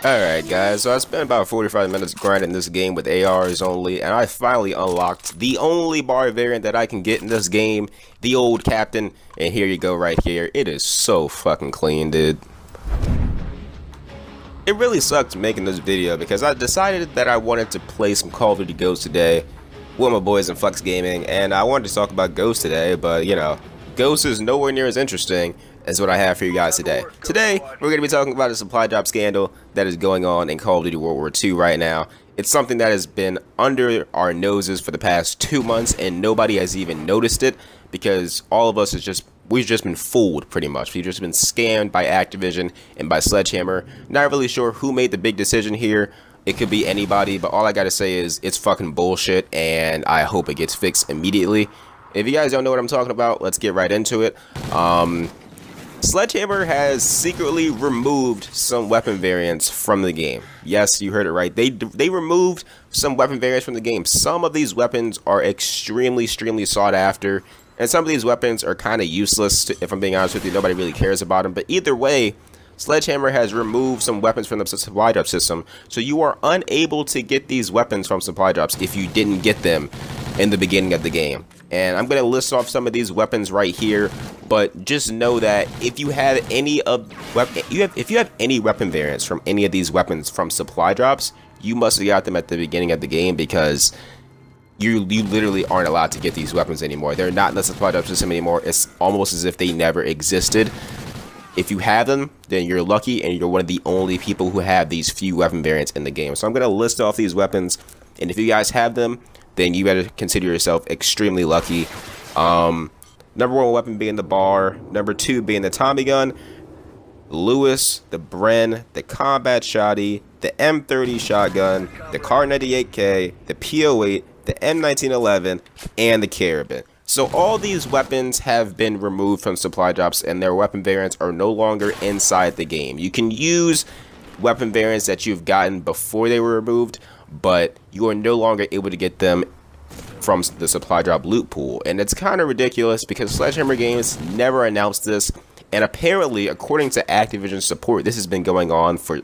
Alright guys, so I spent about 45 minutes grinding this game with ARs only, and I finally unlocked the only bar variant that I can get in this game, the old captain, and here you go right here. It is so fucking clean, dude. It really sucked making this video because I decided that I wanted to play some Call of Duty Ghosts today with my boys in Flex Gaming, and I wanted to talk about Ghosts today, but you know, Ghosts is nowhere near as interesting as what I have for you guys today. Today, we're going to be talking about a supply drop scandal that is going on in Call of Duty World War II right now. It's something that has been under our noses for the past 2 months and nobody has even noticed it because all of us we've just been fooled pretty much. We've just been scammed by Activision and by Sledgehammer. Not really sure who made the big decision here. It could be anybody, but all I gotta say is it's fucking bullshit and I hope it gets fixed immediately. If you guys don't know what I'm talking about, let's get right into it. Sledgehammer has secretly removed some weapon variants from the game. Yes, you heard it right. They removed some weapon variants from the game. Some of these weapons are extremely sought after, and some of these weapons are kind of useless, if I'm being honest with you. Nobody really cares about them. But either way, Sledgehammer has removed some weapons from the supply drop system, so you are unable to get these weapons from supply drops if you didn't get them in the beginning of the game. And I'm going to list off some of these weapons right here, but just know that if you have any weapon variants from any of these weapons from supply drops, you must have got them at the beginning of the game because you literally aren't allowed to get these weapons anymore. They're not in the supply drop system anymore. It's almost as if they never existed. If you have them, then you're lucky and you're one of the only people who have these few weapon variants in the game. So I'm going to list off these weapons, and if you guys have them, then you better consider yourself extremely lucky. Number one weapon being the bar, number two being the Tommy gun, Lewis, the Bren, the combat shotty, the M30 shotgun, the Kar 98K, the P08, the M1911, and the Carabin. So all these weapons have been removed from supply drops and their weapon variants are no longer inside the game. You can use weapon variants that you've gotten before they were removed, but you are no longer able to get them from the supply drop loot pool. And it's kind of ridiculous because Sledgehammer Games never announced this, and apparently, according to Activision support, this has been going on for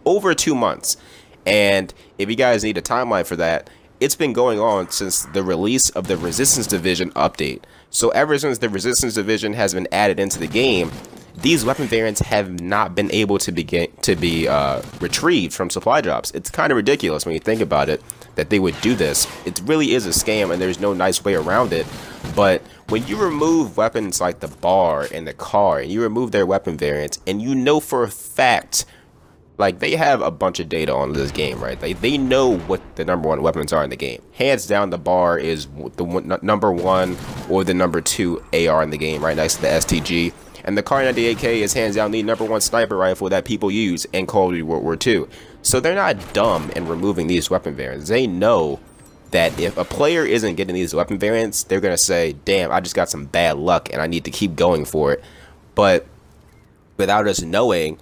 over 2 months. And if you guys need a timeline for that, it's been going on since the release of the Resistance Division update. So ever since the Resistance Division has been added into the game, these weapon variants have not been able to be retrieved from supply drops. It's kind of ridiculous when you think about it that they would do this. It really is a scam and there's no nice way around it. But when you remove weapons like the bar and the car and you remove their weapon variants and you know for a fact, like, they have a bunch of data on this game, right? They know what the number one weapons are in the game. Hands down, the bar is the number one or the number two AR in the game, right next to the STG. And the Kar 98K is hands down the number one sniper rifle that people use in Call of Duty World War II. So they're not dumb in removing these weapon variants. They know that if a player isn't getting these weapon variants, they're going to say, damn, I just got some bad luck and I need to keep going for it. But without us knowing,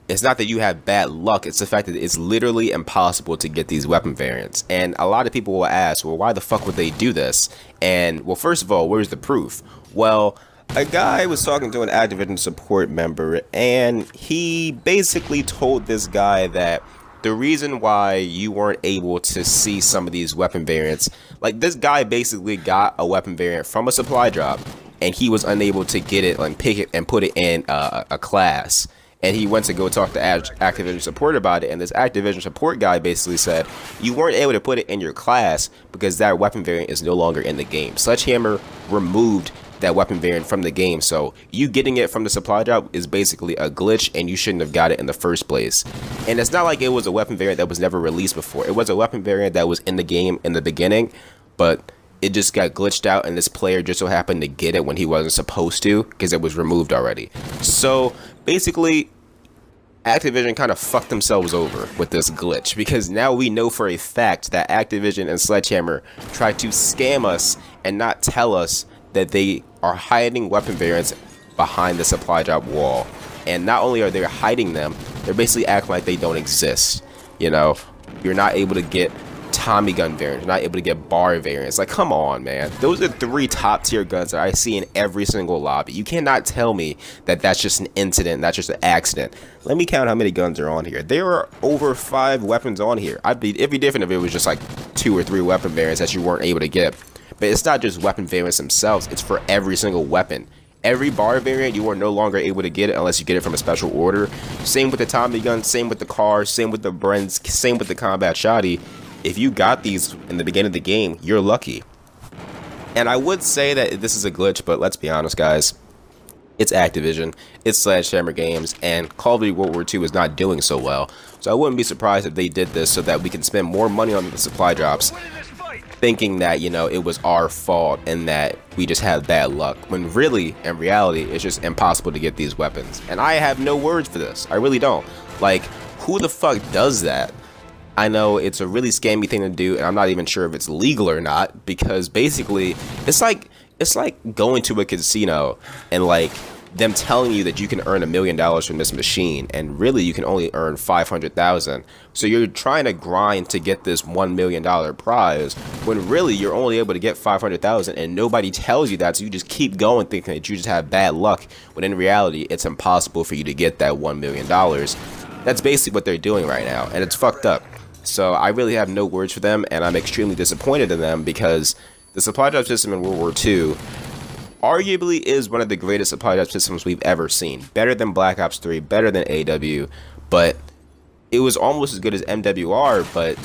it's not that you have bad luck, it's the fact that it's literally impossible to get these weapon variants. And a lot of people will ask, well, why the fuck would they do this? And, well, first of all, where's the proof? Well, a guy was talking to an Activision support member, and he basically told this guy that the reason why you weren't able to see some of these weapon variants, like, this guy basically got a weapon variant from a supply drop, and he was unable to get it, like, pick it and put it in a class. And he went to go talk to Activision support about it, and this Activision support guy basically said, you weren't able to put it in your class because that weapon variant is no longer in the game. Sledgehammer removed that weapon variant from the game, so you getting it from the supply drop is basically a glitch and you shouldn't have got it in the first place. And it's not like it was a weapon variant that was never released before. It was a weapon variant that was in the game in the beginning, but it just got glitched out and this player just so happened to get it when he wasn't supposed to because it was removed already. So basically, Activision kind of fucked themselves over with this glitch because now we know for a fact that Activision and Sledgehammer tried to scam us and not tell us that they are hiding weapon variants behind the supply drop wall. And not only are they hiding them, they're basically acting like they don't exist. You know, you're not able to get Tommy gun variants. You're not able to get bar variants. Like, come on, man. Those are 3 top tier guns that I see in every single lobby. You cannot tell me that that's just an incident, that's just an accident. Let me count how many guns are on here. There are over 5 weapons on here. It'd be different if it was just like 2 or 3 weapon variants that you weren't able to get. But it's not just weapon variants themselves, it's for every single weapon. Every bar variant, you are no longer able to get it unless you get it from a special order. Same with the Tommy gun, same with the car, same with the Brenz, same with the combat shotty. If you got these in the beginning of the game, you're lucky. And I would say that this is a glitch, but let's be honest, guys. It's Activision, it's Sledgehammer Games, and Call of Duty World War II is not doing so well. So I wouldn't be surprised if they did this so that we can spend more money on the supply drops, thinking that, you know, it was our fault and that we just had bad luck, when really, in reality, it's just impossible to get these weapons. And I have no words for this. I really don't. Like, who the fuck does that? I know it's a really scammy thing to do, and I'm not even sure if it's legal or not, because basically, it's like going to a casino and like them telling you that you can earn $1 million from this machine, and really you can only earn 500,000. So you're trying to grind to get this $1 million prize, when really you're only able to get 500,000, and nobody tells you that. So you just keep going thinking that you just have bad luck, when in reality it's impossible for you to get that $1 million. That's basically what they're doing right now, and it's fucked up. So I really have no words for them, and I'm extremely disappointed in them, because the supply drop system in World War II arguably is one of the greatest supply drop systems we've ever seen. Better than Black Ops 3, better than AW, but it was almost as good as MWR. But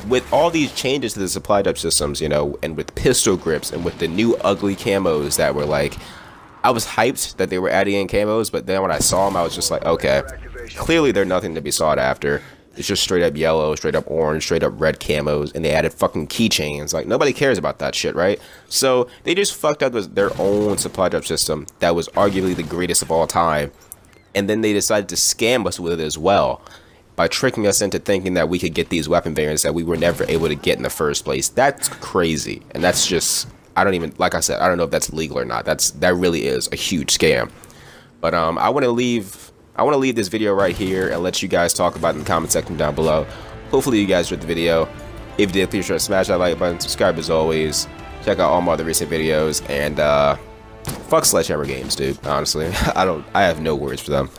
with all these changes to the supply drop systems, you know, and with pistol grips and with the new ugly camos that were like, I was hyped that they were adding in camos, but then when I saw them, I was just like, okay, clearly they're nothing to be sought after. It's just straight up yellow, straight up orange, straight up red camos, and they added fucking keychains. Like, nobody cares about that shit, right? So they just fucked up their own supply drop system that was arguably the greatest of all time, and then they decided to scam us with it as well by tricking us into thinking that we could get these weapon variants that we were never able to get in the first place. That's crazy, and that's just, I don't even, like I said, I don't know if that's legal or not. That really is a huge scam. But I want to leave this video right here and let you guys talk about it in the comment section down below. Hopefully you guys enjoyed the video. If you did, please sure to smash that like button, subscribe as always, check out all my other recent videos, and fuck Sledgehammer Games, dude. Honestly, I have no words for them.